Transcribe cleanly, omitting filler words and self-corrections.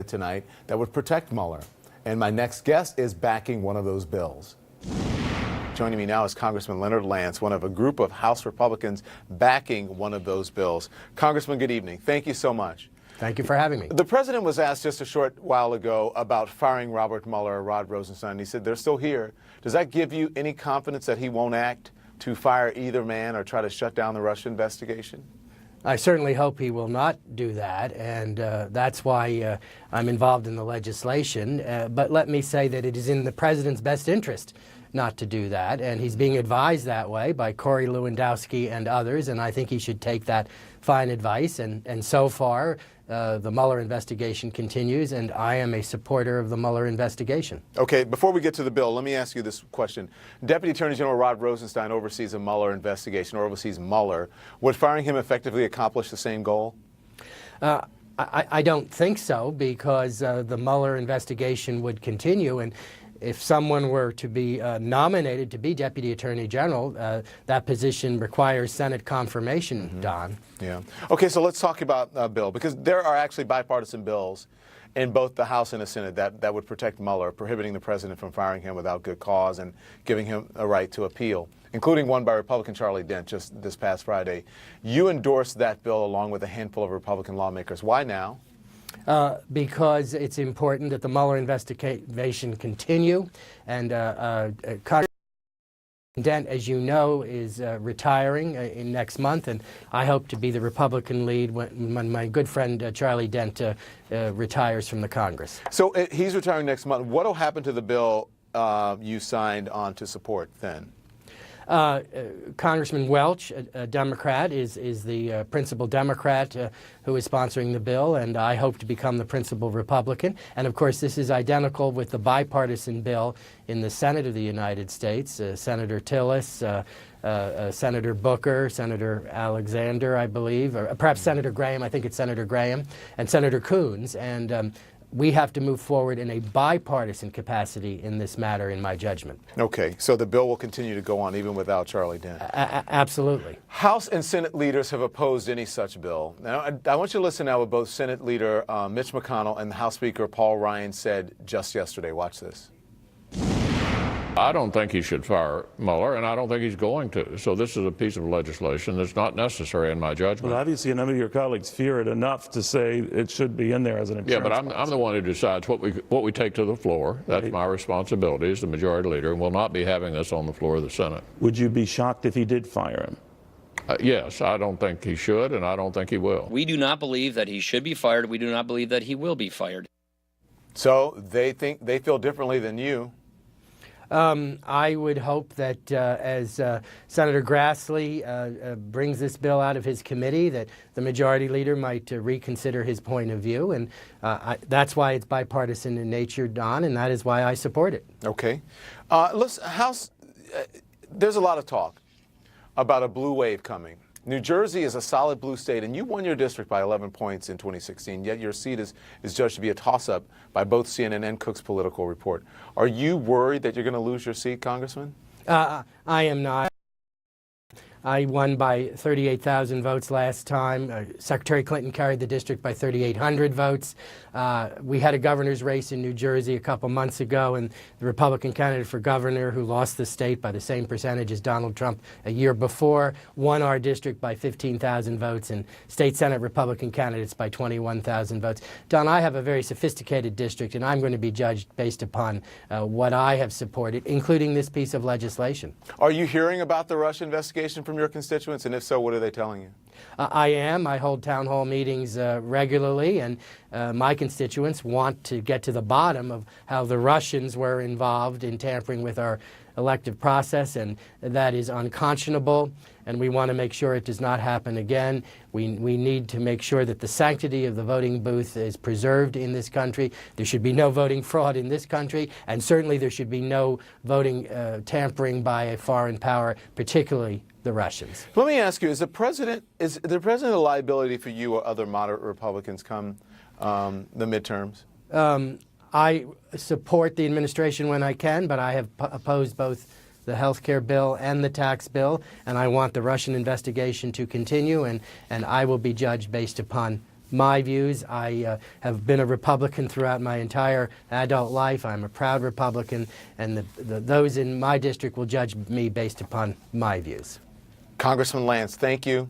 tonight that would protect Mueller. And my next guest is backing one of those bills. Joining me now is Congressman Leonard Lance, one of a group of House Republicans backing one of those bills. Congressman, good evening. Thank you so much. Thank you for having me. The president was asked just a short while ago about firing Robert Mueller or Rod Rosenstein. He said they're still here. Does that give you any confidence that he won't act to fire either man or try to shut down the Russia investigation? I certainly hope he will not do that, and that's why I'm involved in the legislation. But let me say that it is in the president's best interest not to do that, and he's being advised that way by Corey Lewandowski and others, and I think he should take that fine advice. And so far, the Mueller investigation continues, and I am a supporter of the Mueller investigation. Okay, before we get to the bill, let me ask you this question. Deputy Attorney General Rod Rosenstein oversees a Mueller investigation, or oversees Mueller. Would firing him effectively accomplish the same goal? I don't think so, because the Mueller investigation would continue, and if someone were to be nominated to be Deputy Attorney General, that position requires Senate confirmation, Don. Yeah. Okay, so let's talk about Bill, because there are actually bipartisan bills in both the House and the Senate that would protect Mueller, prohibiting the president from firing him without good cause and giving him a right to appeal, including one by Republican Charlie Dent just this past Friday. You endorsed that bill along with a handful of Republican lawmakers. Why now? Because it's important that the Mueller investigation continue, and Congressman Dent, as you know, is retiring in next month, and I hope to be the Republican lead when my good friend Charlie Dent retires from the Congress. So he's retiring next month. What will happen to the bill you signed on to support then? Congressman Welch, a Democrat, is the principal Democrat who is sponsoring the bill, and I hope to become the principal Republican. And of course, this is identical with the bipartisan bill in the Senate of the United States. Senator Tillis, Senator Booker, Senator Alexander, I believe, or perhaps Senator Graham, I think it's Senator Graham, and Senator Coons. And we have to move forward in a bipartisan capacity in this matter, in my judgment. Okay, so the bill will continue to go on even without Charlie Dent? Absolutely. House and Senate leaders have opposed any such bill. Now, I want you to listen now what both Senate Leader Mitch McConnell and House Speaker Paul Ryan said just yesterday. Watch this. I don't think he should fire Mueller, and I don't think he's going to. So this is a piece of legislation that's not necessary in my judgment. Well, obviously, a number of your colleagues fear it enough to say it should be in there as an insurance Yeah, but I'm the one who decides what we take to the floor. That's Right. my responsibility as the majority leader, and we'll not be having this on the floor of the Senate. Would you be shocked if he did fire him? Yes, I don't think he should, and I don't think he will. We do not believe that he should be fired. We do not believe that he will be fired. So they feel differently than you. I would hope that as Senator Grassley brings this bill out of his committee, that the majority leader might reconsider his point of view, and that's why it's bipartisan in nature, Don, and that is why I support it. Okay. Listen, House, there's a lot of talk about a blue wave coming. New Jersey is a solid blue state, and you won your district by 11 points in 2016, yet your seat is judged to be a toss-up by both CNN and Cook's Political Report. Are you worried that you're going to lose your seat, Congressman? I am not. I won by 38,000 votes last time. Secretary Clinton carried the district by 3,800 votes. We had a governor's race in New Jersey a couple months ago, and the Republican candidate for governor, who lost the state by the same percentage as Donald Trump a year before, won our district by 15,000 votes, and state Senate Republican candidates by 21,000 votes. Don, I have a very sophisticated district, and I'm going to be judged based upon what I have supported, including this piece of legislation. Are you hearing about the Russia investigation from your constituents, and if so, what are they telling you? I am. I hold town hall meetings regularly, and my constituents want to get to the bottom of how the Russians were involved in tampering with our elective process, and that is unconscionable, and we want to make sure it does not happen again. We need to make sure that the sanctity of the voting booth is preserved in this country. There should be no voting fraud in this country, and certainly there should be no voting tampering by a foreign power, particularly the Russians. Let me ask you, is the president a liability for you or other moderate Republicans come the midterms? I support the administration when I can, but I have opposed both the health care bill and the tax bill, and I want the Russian investigation to continue, and I will be judged based upon my views. I have been a Republican throughout my entire adult life. I'm a proud Republican, and those in my district will judge me based upon my views. Congressman Lance, thank you.